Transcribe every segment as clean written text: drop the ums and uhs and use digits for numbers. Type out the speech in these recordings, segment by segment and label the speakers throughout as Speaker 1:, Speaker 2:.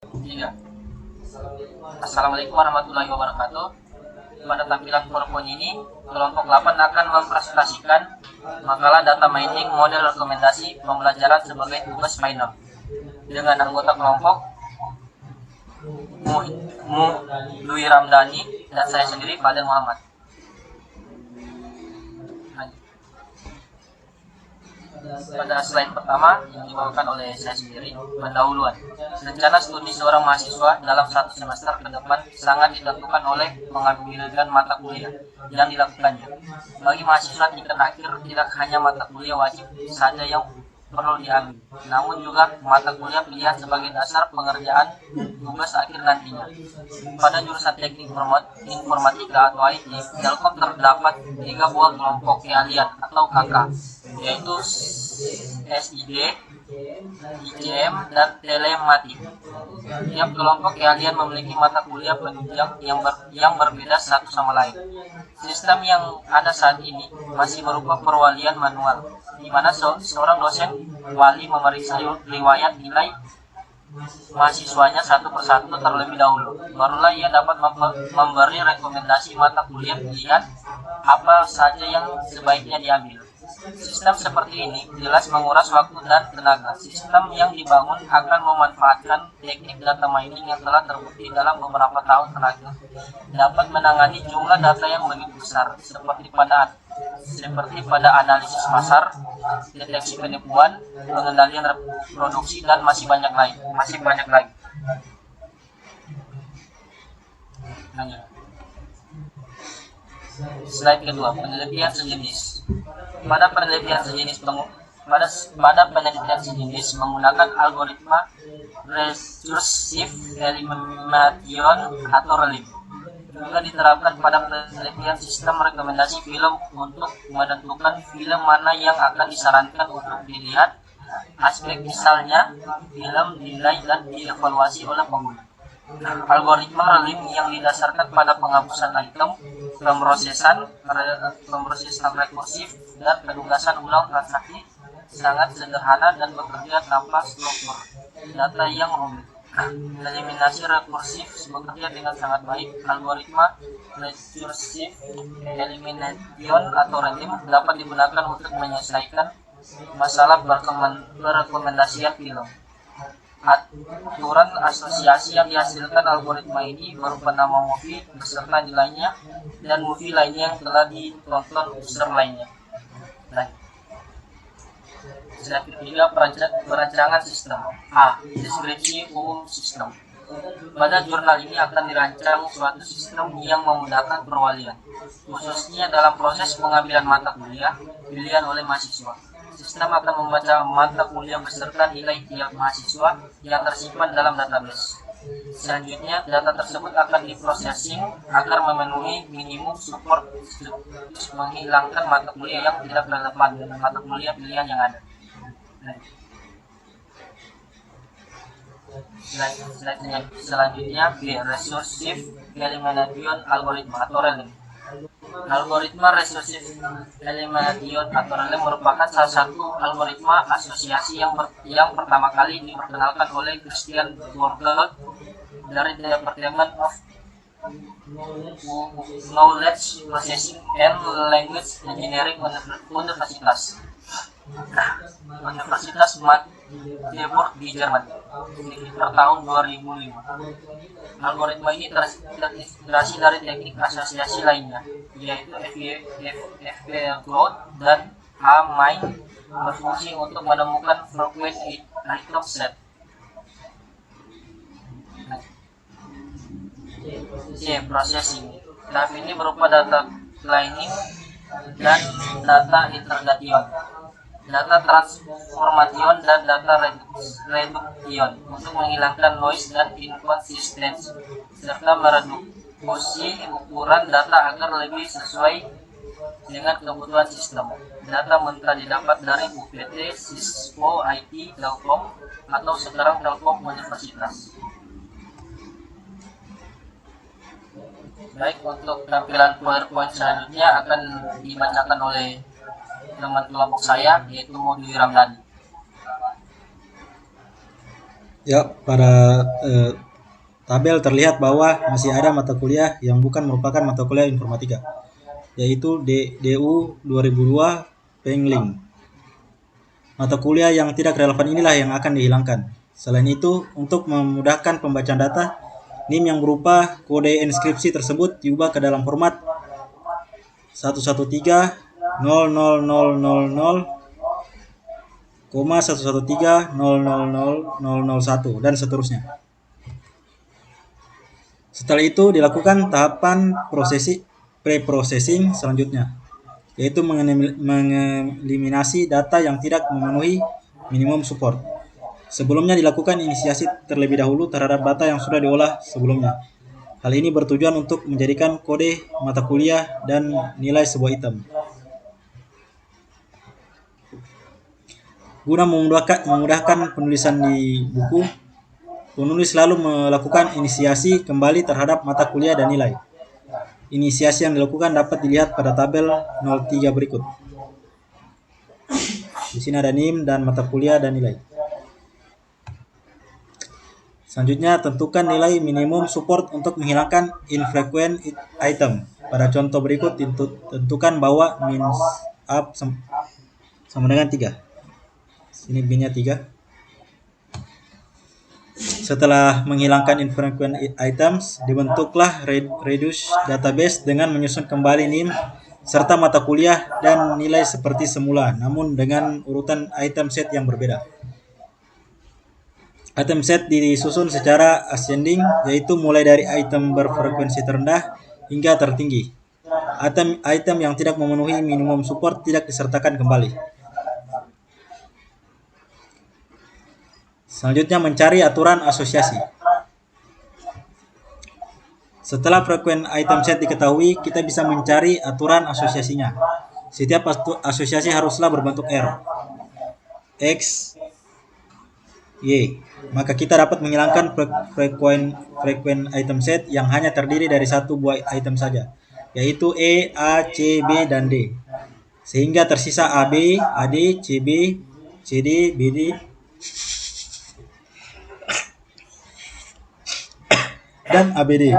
Speaker 1: Iya. Assalamualaikum warahmatullahi wabarakatuh. Pada tampilan PowerPoint ini, kelompok 8 akan mempresentasikan makalah data mining model rekomendasi pembelajaran sebagai tugas minor dengan anggota kelompok Dwi Ramdhani dan saya sendiri Fadil Muhammad. Pada slide pertama yang dibawakan oleh saya sendiri, pendahuluan. Rencana studi seorang mahasiswa dalam satu semester ke depan sangat ditentukan oleh pengambilan mata kuliah yang dilakukannya. Bagi mahasiswa tingkat akhir, tidak hanya mata kuliah wajib saja yang perlu diambil, namun juga mata kuliah pilihan sebagai dasar pengerjaan tugas akhir nantinya. Pada jurusan teknik informatika atau IT, Telkom terdapat 3 buah kelompok keahlian atau KK, yaitu SID, ICM, dan Telematik. Tiap kelompok keahlian memiliki mata kuliah penunjang yang berbeda satu sama lain. Sistem yang ada saat ini masih berupa perwalian manual, di mana seorang dosen wali memeriksa riwayat nilai mahasiswanya satu persatu terlebih dahulu. Barulah ia dapat memberi rekomendasi mata kuliah pilihan apa saja yang sebaiknya diambil. Sistem seperti ini jelas menguras waktu dan tenaga. Sistem yang dibangun akan memanfaatkan teknik data mining yang telah terbukti dalam beberapa tahun terakhir dapat menangani jumlah data yang begitu besar, seperti pada analisis pasar, deteksi penipuan, pengendalian reproduksi, dan masih banyak lagi. Slide kedua, penelitian sejenis. Pada penelitian sejenis menggunakan algoritma recursive elimination atau RELIM. Juga diterapkan pada penelitian sistem rekomendasi film untuk menentukan film mana yang akan disarankan untuk dilihat. Aspek misalnya film dinilai dan dievaluasi oleh pengguna. Algoritma RELIM yang didasarkan pada penghapusan item, pemrosesan rekursif, dan penugasan ulang transaksi sangat sederhana dan bekerja tanpa struktur data yang rumit. Eliminasi rekursif bekerja dengan sangat baik. Algoritma recursive elimination atau RELIM dapat digunakan untuk menyelesaikan masalah perekomendasian film. Aturan asosiasi yang dihasilkan algoritma ini berupa nama movie beserta nilainya dan movie lainnya yang telah ditonton user lainnya. Slide ketiga, perancangan sistem. A. Deskripsi umum sistem. Pada jurnal ini akan dirancang suatu sistem yang memudahkan perwalian, khususnya dalam proses pengambilan mata kuliah pilihan oleh mahasiswa. Sistem akan membaca mata kuliah beserta nilai tiap mahasiswa yang tersimpan dalam database. Selanjutnya, data tersebut akan diprosesing agar memenuhi minimum support menghilangkan mata kuliah yang tidak relevan dengan mata kuliah pilihan yang ada. Selanjutnya, B. Recursive Elimination Algorithm atau RELIM. Algoritma recursive elimination atau RELIM merupakan salah satu algoritma asosiasi yang pertama kali diperkenalkan oleh Christian Borgel dari Department of Knowledge Processing and Language Engineering Universitas Magdeburg di Jerman sekitar tahun 2005. Algoritma ini terinspirasi dari teknik asosiasi lainnya, yaitu FP-Cloud dan A-Mine, berfungsi untuk menemukan frequent item set. C. Processing. Tahap ini berupa data cleaning dan data interrogation, data transformation, dan data reduction untuk menghilangkan noise dan inconsistency, serta mereduksi ukuran data agar lebih sesuai dengan kebutuhan sistem. Data mentah didapat dari UPT, Cisco, IT, Telkom, atau sekarang Telkom Universitas. Baik, untuk tampilan PowerPoint selanjutnya akan dibacakan oleh teman kelompok saya, yaitu Dwi Ramdhani.
Speaker 2: Ya, pada tabel terlihat bahwa masih ada mata kuliah yang bukan merupakan mata kuliah informatika, yaitu DU 2002 Pengling. Mata kuliah yang tidak relevan inilah yang akan dihilangkan. Selain itu, untuk memudahkan pembacaan data, NIM yang berupa kode inskripsi tersebut diubah ke dalam format 113.000,113.000.001 dan seterusnya. Setelah itu dilakukan tahapan pre-processing selanjutnya, yaitu mengeliminasi data yang tidak memenuhi minimum support. Sebelumnya dilakukan inisiasi terlebih dahulu terhadap data yang sudah diolah sebelumnya. Hal ini bertujuan untuk menjadikan kode mata kuliah dan nilai sebuah item. Guna memudahkan penulisan di buku, penulis selalu melakukan inisiasi kembali terhadap mata kuliah dan nilai. Inisiasi yang dilakukan dapat dilihat pada tabel 03 berikut. Di sini ada NIM dan mata kuliah dan nilai. Selanjutnya, tentukan nilai minimum support untuk menghilangkan infrequent item. Pada contoh berikut, tentukan bahwa min up sama dengan 3. Sini binnya 3. Setelah menghilangkan infrequent items, dibentuklah reduce database dengan menyusun kembali NIM serta mata kuliah dan nilai seperti semula, namun dengan urutan item set yang berbeda. Item set disusun secara ascending, yaitu mulai dari item berfrekuensi terendah hingga tertinggi. Item yang tidak memenuhi minimum support tidak disertakan kembali. Selanjutnya mencari aturan asosiasi. Setelah frekuensi item set diketahui, kita bisa mencari aturan asosiasinya. Setiap asosiasi haruslah berbentuk R, X, Y. Maka kita dapat menghilangkan frekuensi item set yang hanya terdiri dari satu buah item saja, yaitu E, A, C, B, dan D. Sehingga tersisa AB, AD, CB, CD, BD, dan ABD.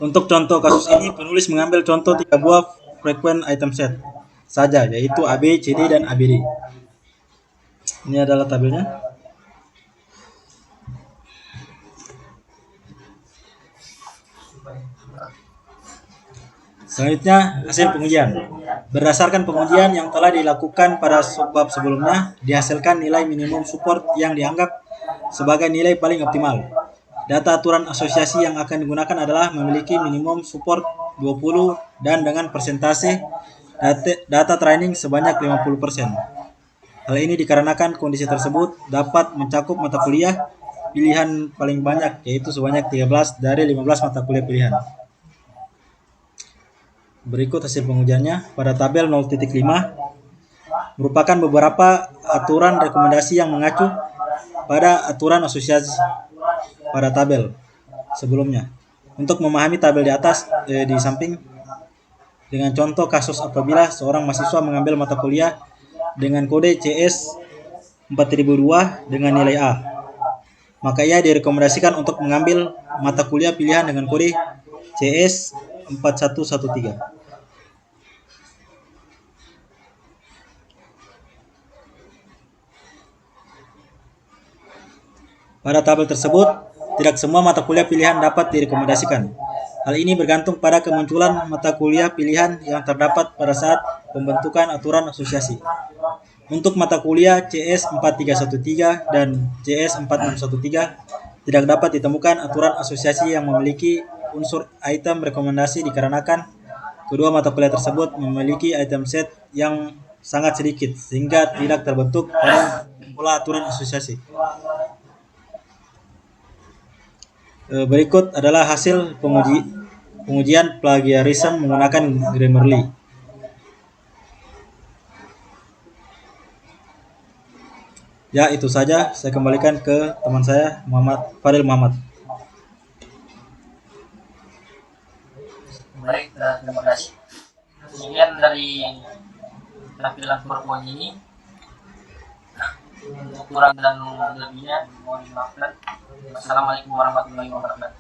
Speaker 2: Untuk contoh kasus ini, penulis mengambil contoh 3 buah frequent item set saja, yaitu AB, CD, dan ABD. Ini adalah tabelnya. Selanjutnya, hasil pengujian. Berdasarkan pengujian yang telah dilakukan pada bab sebelumnya, dihasilkan nilai minimum support yang dianggap sebagai nilai paling optimal. Data aturan asosiasi yang akan digunakan adalah memiliki minimum support 20 dan dengan persentase data training sebanyak 50%. Hal ini dikarenakan kondisi tersebut dapat mencakup mata kuliah pilihan paling banyak, yaitu sebanyak 13 dari 15 mata kuliah pilihan. Berikut hasil pengujiannya. Pada tabel 0.5 merupakan beberapa aturan rekomendasi yang mengacu pada aturan asosiasi pada tabel sebelumnya. Untuk memahami tabel di atas di samping, dengan contoh kasus apabila seorang mahasiswa mengambil mata kuliah dengan kode CS 4002 dengan nilai A, maka ia direkomendasikan untuk mengambil mata kuliah pilihan dengan kode CS 4113. Pada tabel tersebut, tidak semua mata kuliah pilihan dapat direkomendasikan. Hal ini bergantung pada kemunculan mata kuliah pilihan yang terdapat pada saat pembentukan aturan asosiasi. Untuk mata kuliah CS 4313 dan CS 4613, tidak dapat ditemukan aturan asosiasi yang memiliki unsur item rekomendasi dikarenakan kedua mata kuliah tersebut memiliki item set yang sangat sedikit sehingga tidak terbentuk pola aturan asosiasi. Berikut adalah hasil pengujian plagiarisme menggunakan Ya, itu saja. Saya kembalikan ke teman saya, Fadil Muhammad.
Speaker 1: Baik, terima kasih. Sekian dari tampilan PowerPoint ini. Kurang dan lebihnya mohon dimaafkan. Wassalamualaikum warahmatullahi wabarakatuh.